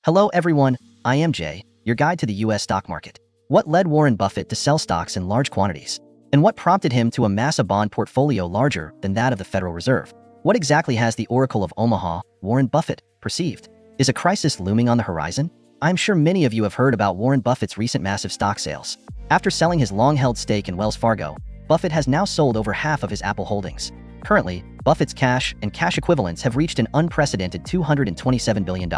Hello everyone, I am Jay, your guide to the US stock market. What led Warren Buffett to sell stocks in large quantities? And what prompted him to amass a bond portfolio larger than that of the Federal Reserve? What exactly has the Oracle of Omaha, Warren Buffett, perceived? Is a crisis looming on the horizon? I'm sure many of you have heard about Warren Buffett's recent massive stock sales. After selling his long-held stake in Wells Fargo, Buffett has now sold over half of his Apple holdings. Currently, Buffett's cash and cash equivalents have reached an unprecedented $227 billion.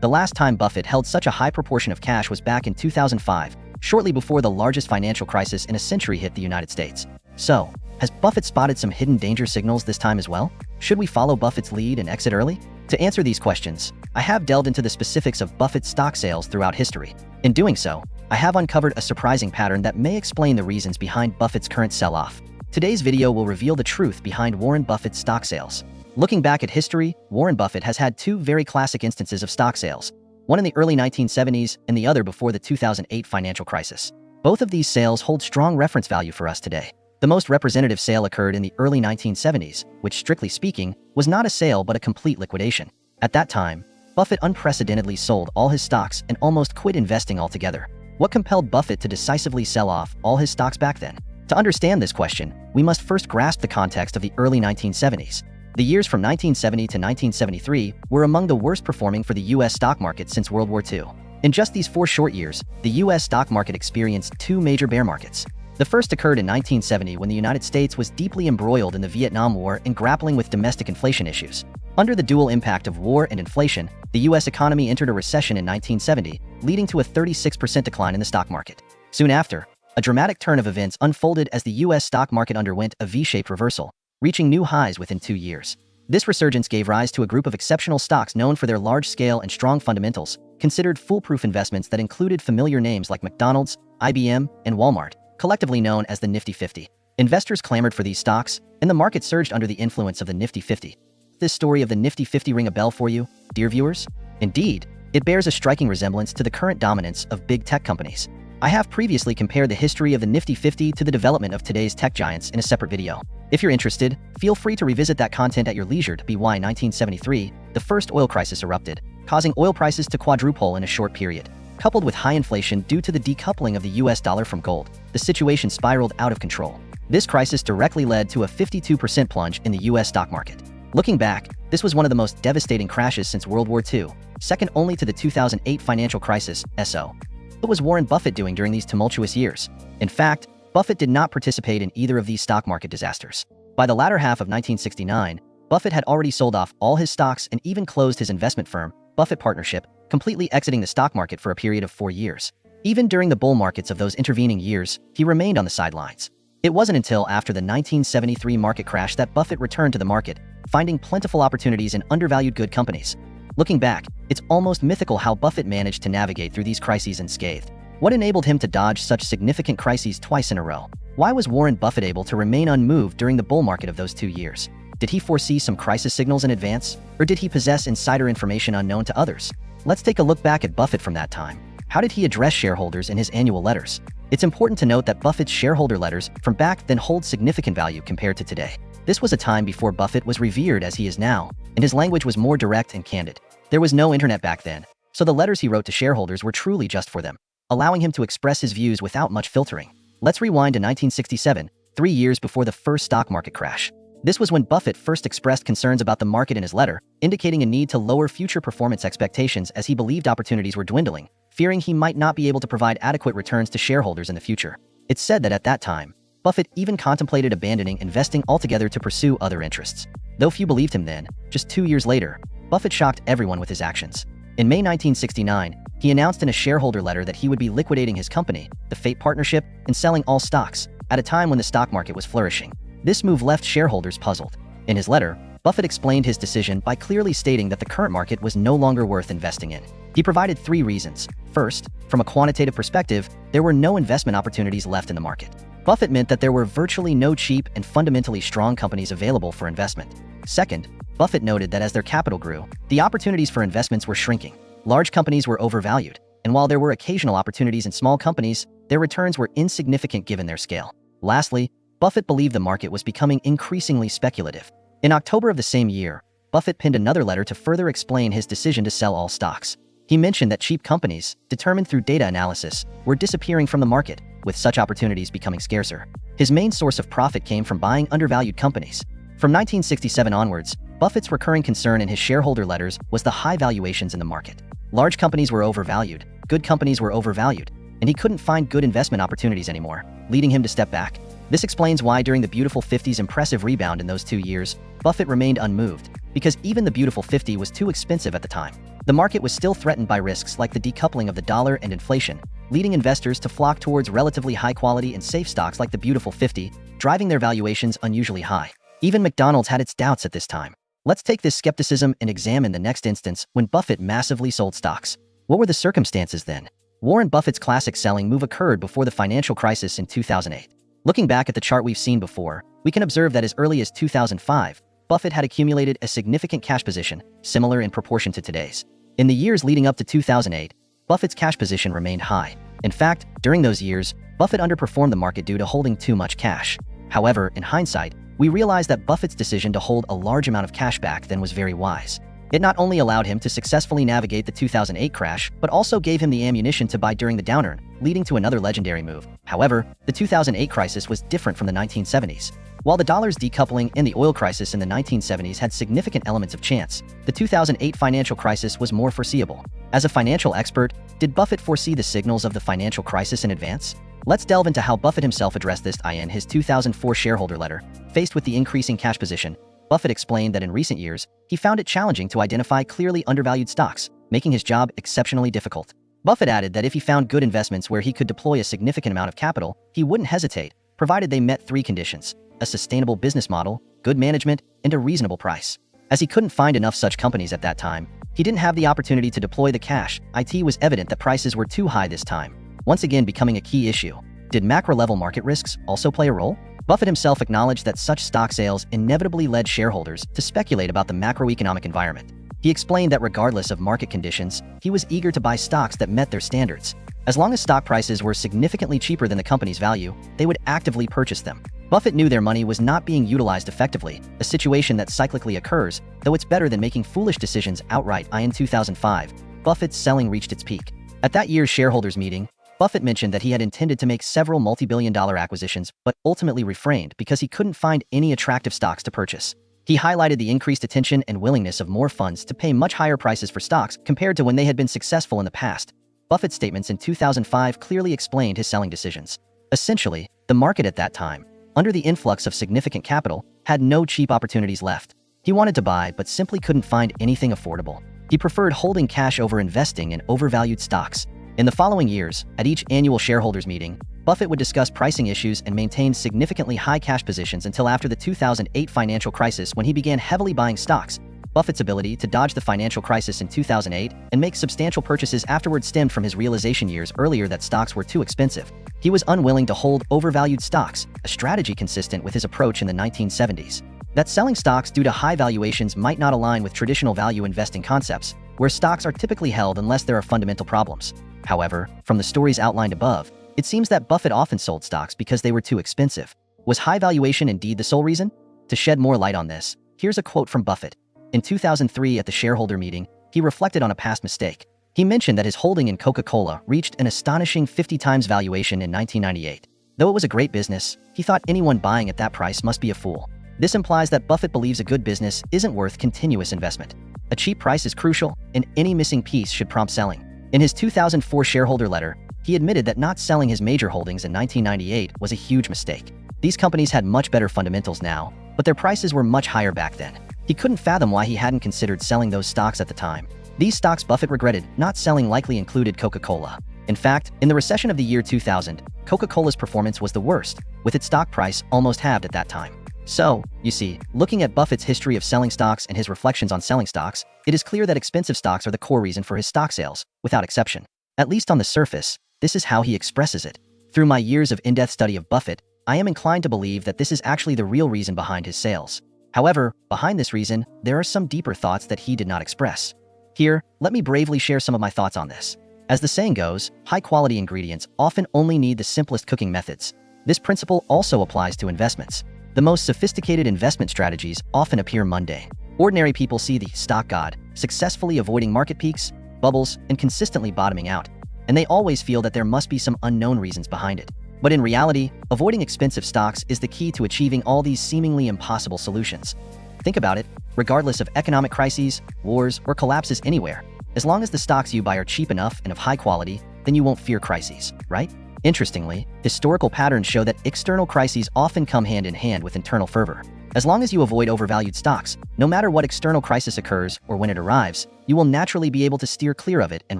The last time Buffett held such a high proportion of cash was back in 2005, shortly before the largest financial crisis in a century hit the United States. So, has Buffett spotted some hidden danger signals this time as well? Should we follow Buffett's lead and exit early? To answer these questions, I have delved into the specifics of Buffett's stock sales throughout history. In doing so, I have uncovered a surprising pattern that may explain the reasons behind Buffett's current sell-off. Today's video will reveal the truth behind Warren Buffett's stock sales. Looking back at history, Warren Buffett has had two very classic instances of stock sales, one in the early 1970s and the other before the 2008 financial crisis. Both of these sales hold strong reference value for us today. The most representative sale occurred in the early 1970s, which, strictly speaking, was not a sale but a complete liquidation. At that time, Buffett unprecedentedly sold all his stocks and almost quit investing altogether. What compelled Buffett to decisively sell off all his stocks back then? To understand this question, we must first grasp the context of the early 1970s. The years from 1970 to 1973 were among the worst performing for the U.S. stock market since World War II. In just these 4 short years, the U.S. stock market experienced 2 major bear markets. The first occurred in 1970 when the United States was deeply embroiled in the Vietnam War and grappling with domestic inflation issues. Under the dual impact of war and inflation, the U.S. economy entered a recession in 1970, leading to a 36% decline in the stock market. Soon after, a dramatic turn of events unfolded as the U.S. stock market underwent a V-shaped reversal, reaching new highs within 2 years. This resurgence gave rise to a group of exceptional stocks known for their large scale and strong fundamentals, considered foolproof investments that included familiar names like McDonald's, IBM, and Walmart, collectively known as the Nifty 50. Investors clamored for these stocks, and the market surged under the influence of the Nifty 50. This story of the Nifty 50 ring a bell for you, dear viewers? Indeed, it bears a striking resemblance to the current dominance of big tech companies. I have previously compared the history of the Nifty 50 to the development of today's tech giants in a separate video. If you're interested, feel free to revisit that content at your leisure. By 1973, the first oil crisis erupted, causing oil prices to quadruple in a short period. Coupled with high inflation due to the decoupling of the US dollar from gold, the situation spiraled out of control. This crisis directly led to a 52% plunge in the US stock market. Looking back, this was one of the most devastating crashes since World War II, second only to the 2008 financial crisis, SO. What was Warren Buffett doing during these tumultuous years? In fact, Buffett did not participate in either of these stock market disasters. By the latter half of 1969, Buffett had already sold off all his stocks and even closed his investment firm, Buffett Partnership, completely exiting the stock market for a period of 4 years. Even during the bull markets of those intervening years, he remained on the sidelines. It wasn't until after the 1973 market crash that Buffett returned to the market, finding plentiful opportunities in undervalued good companies. Looking back, it's almost mythical how Buffett managed to navigate through these crises unscathed. What enabled him to dodge such significant crises twice in a row? Why was Warren Buffett able to remain unmoved during the bull market of those 2 years? Did he foresee some crisis signals in advance, or did he possess insider information unknown to others? Let's take a look back at Buffett from that time. How did he address shareholders in his annual letters? It's important to note that Buffett's shareholder letters from back then hold significant value compared to today. This was a time before Buffett was revered as he is now, and his language was more direct and candid. There was no internet back then, so the letters he wrote to shareholders were truly just for them, allowing him to express his views without much filtering. Let's rewind to 1967, 3 years before the first stock market crash. This was when Buffett first expressed concerns about the market in his letter, indicating a need to lower future performance expectations as he believed opportunities were dwindling, fearing he might not be able to provide adequate returns to shareholders in the future. It's said that at that time, Buffett even contemplated abandoning investing altogether to pursue other interests. Though few believed him then, just 2 years later, Buffett shocked everyone with his actions. In May 1969, he announced in a shareholder letter that he would be liquidating his company, the Fate Partnership, and selling all stocks, at a time when the stock market was flourishing. This move left shareholders puzzled. In his letter, Buffett explained his decision by clearly stating that the current market was no longer worth investing in. He provided 3 reasons. First, from a quantitative perspective, there were no investment opportunities left in the market. Buffett meant that there were virtually no cheap and fundamentally strong companies available for investment. Second, Buffett noted that as their capital grew, the opportunities for investments were shrinking. Large companies were overvalued, and while there were occasional opportunities in small companies, their returns were insignificant given their scale. Lastly, Buffett believed the market was becoming increasingly speculative. In October of the same year, Buffett penned another letter to further explain his decision to sell all stocks. He mentioned that cheap companies, determined through data analysis, were disappearing from the market, with such opportunities becoming scarcer. His main source of profit came from buying undervalued companies. From 1967 onwards, Buffett's recurring concern in his shareholder letters was the high valuations in the market. Large companies were overvalued, good companies were overvalued, and he couldn't find good investment opportunities anymore, leading him to step back. This explains why during the Beautiful 50's impressive rebound in those 2 years, Buffett remained unmoved, because even the Beautiful 50 was too expensive at the time. The market was still threatened by risks like the decoupling of the dollar and inflation, leading investors to flock towards relatively high-quality and safe stocks like the Beautiful 50, driving their valuations unusually high. Even McDonald's had its doubts at this time. Let's take this skepticism and examine the next instance when Buffett massively sold stocks. What were the circumstances then? Warren Buffett's classic selling move occurred before the financial crisis in 2008. Looking back at the chart we've seen before, we can observe that as early as 2005, Buffett had accumulated a significant cash position, similar in proportion to today's. In the years leading up to 2008, Buffett's cash position remained high. In fact, during those years, Buffett underperformed the market due to holding too much cash. However, in hindsight, we realize that Buffett's decision to hold a large amount of cash back then was very wise. It not only allowed him to successfully navigate the 2008 crash, but also gave him the ammunition to buy during the downturn, leading to another legendary move. However, the 2008 crisis was different from the 1970s. While the dollar's decoupling and the oil crisis in the 1970s had significant elements of chance, the 2008 financial crisis was more foreseeable. As a financial expert, did Buffett foresee the signals of the financial crisis in advance? Let's delve into how Buffett himself addressed this in his 2004 shareholder letter. Faced with the increasing cash position, Buffett explained that in recent years, he found it challenging to identify clearly undervalued stocks, making his job exceptionally difficult. Buffett added that if he found good investments where he could deploy a significant amount of capital, he wouldn't hesitate, provided they met 3 conditions: a sustainable business model, good management, and a reasonable price. As he couldn't find enough such companies at that time, he didn't have the opportunity to deploy the cash. It was evident that prices were too high this time, once again becoming a key issue. Did macro-level market risks also play a role? Buffett himself acknowledged that such stock sales inevitably led shareholders to speculate about the macroeconomic environment. He explained that regardless of market conditions, he was eager to buy stocks that met their standards. As long as stock prices were significantly cheaper than the company's value, they would actively purchase them. Buffett knew their money was not being utilized effectively, a situation that cyclically occurs, though it's better than making foolish decisions outright. In 2005, Buffett's selling reached its peak. At that year's shareholders' meeting, Buffett mentioned that he had intended to make several multi-billion-dollar acquisitions, but ultimately refrained because he couldn't find any attractive stocks to purchase. He highlighted the increased attention and willingness of more funds to pay much higher prices for stocks compared to when they had been successful in the past. Buffett's statements in 2005 clearly explained his selling decisions. Essentially, the market at that time, under the influx of significant capital, had no cheap opportunities left. He wanted to buy but simply couldn't find anything affordable. He preferred holding cash over investing in overvalued stocks. In the following years, at each annual shareholders meeting, Buffett would discuss pricing issues and maintain significantly high cash positions until after the 2008 financial crisis, when he began heavily buying stocks. Buffett's ability to dodge the financial crisis in 2008 and make substantial purchases afterward stemmed from his realization years earlier that stocks were too expensive. He was unwilling to hold overvalued stocks, a strategy consistent with his approach in the 1970s. That selling stocks due to high valuations might not align with traditional value investing concepts, where stocks are typically held unless there are fundamental problems. However, from the stories outlined above, it seems that Buffett often sold stocks because they were too expensive. Was high valuation indeed the sole reason? To shed more light on this, here's a quote from Buffett. In 2003 at the shareholder meeting, he reflected on a past mistake. He mentioned that his holding in Coca-Cola reached an astonishing 50 times valuation in 1998. Though it was a great business, he thought anyone buying at that price must be a fool. This implies that Buffett believes a good business isn't worth continuous investment. A cheap price is crucial, and any missing piece should prompt selling. In his 2004 shareholder letter, he admitted that not selling his major holdings in 1998 was a huge mistake. These companies had much better fundamentals now, but their prices were much higher back then. He couldn't fathom why he hadn't considered selling those stocks at the time. These stocks Buffett regretted not selling likely included Coca-Cola. In fact, in the recession of the year 2000, Coca-Cola's performance was the worst, with its stock price almost halved at that time. So, you see, looking at Buffett's history of selling stocks and his reflections on selling stocks, it is clear that expensive stocks are the core reason for his stock sales, without exception. At least on the surface, this is how he expresses it. Through my years of in-depth study of Buffett, I am inclined to believe that this is actually the real reason behind his sales. However, behind this reason, there are some deeper thoughts that he did not express. Here, let me bravely share some of my thoughts on this. As the saying goes, high-quality ingredients often only need the simplest cooking methods. This principle also applies to investments. The most sophisticated investment strategies often appear mundane. Ordinary people see the stock god successfully avoiding market peaks, bubbles, and consistently bottoming out. And they always feel that there must be some unknown reasons behind it. But in reality, avoiding expensive stocks is the key to achieving all these seemingly impossible solutions. Think about it, regardless of economic crises, wars, or collapses anywhere, as long as the stocks you buy are cheap enough and of high quality, then you won't fear crises, right? Interestingly, historical patterns show that external crises often come hand in hand with internal fervor. As long as you avoid overvalued stocks, no matter what external crisis occurs or when it arrives, you will naturally be able to steer clear of it and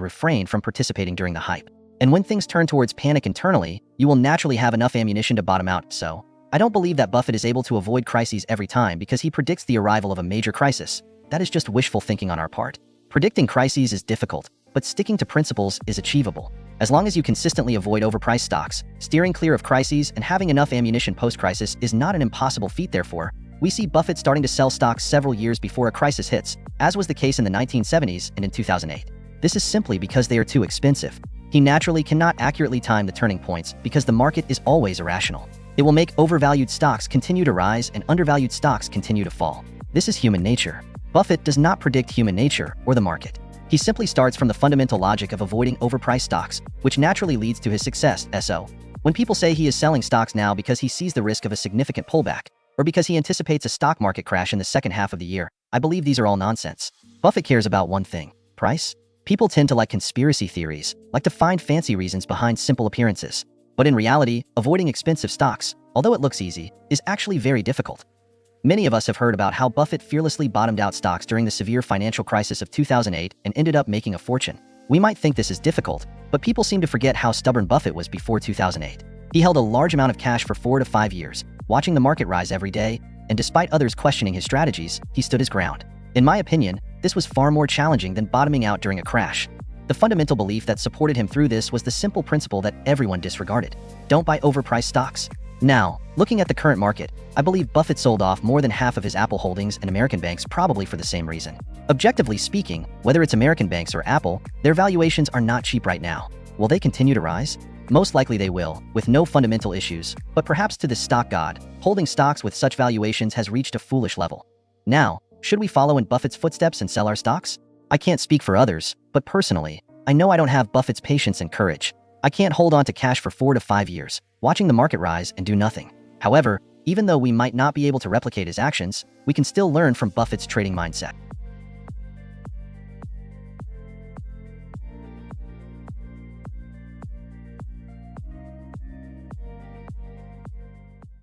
refrain from participating during the hype. And when things turn towards panic internally, you will naturally have enough ammunition to bottom out. So, I don't believe that Buffett is able to avoid crises every time because he predicts the arrival of a major crisis. That is just wishful thinking on our part. Predicting crises is difficult, but sticking to principles is achievable. As long as you consistently avoid overpriced stocks, steering clear of crises, and having enough ammunition post-crisis is not an impossible feat. Therefore, we see Buffett starting to sell stocks several years before a crisis hits, as was the case in the 1970s and in 2008. This is simply because they are too expensive. He naturally cannot accurately time the turning points because the market is always irrational. It will make overvalued stocks continue to rise and undervalued stocks continue to fall. This is human nature. Buffett does not predict human nature or the market. He simply starts from the fundamental logic of avoiding overpriced stocks, which naturally leads to his success. So, when people say he is selling stocks now because he sees the risk of a significant pullback, or because he anticipates a stock market crash in the second half of the year, I believe these are all nonsense. Buffett cares about one thing: price. People tend to like conspiracy theories, like to find fancy reasons behind simple appearances. But in reality, avoiding expensive stocks, although it looks easy, is actually very difficult. Many of us have heard about how Buffett fearlessly bottomed out stocks during the severe financial crisis of 2008 and ended up making a fortune. We might think this is difficult, but people seem to forget how stubborn Buffett was before 2008. He held a large amount of cash for 4 to 5 years, watching the market rise every day, and despite others questioning his strategies, he stood his ground. In my opinion, this was far more challenging than bottoming out during a crash. The fundamental belief that supported him through this was the simple principle that everyone disregarded: don't buy overpriced stocks. Now, looking at the current market, I believe Buffett sold off more than half of his Apple holdings and American banks probably for the same reason. Objectively speaking, whether it's American banks or Apple, their valuations are not cheap right now. Will they continue to rise? Most likely they will, with no fundamental issues, but perhaps to this stock god, holding stocks with such valuations has reached a foolish level. Now, should we follow in Buffett's footsteps and sell our stocks? I can't speak for others, but personally, I know I don't have Buffett's patience and courage. I can't hold on to cash for 4 to 5 years, watching the market rise and do nothing. However, even though we might not be able to replicate his actions, we can still learn from Buffett's trading mindset.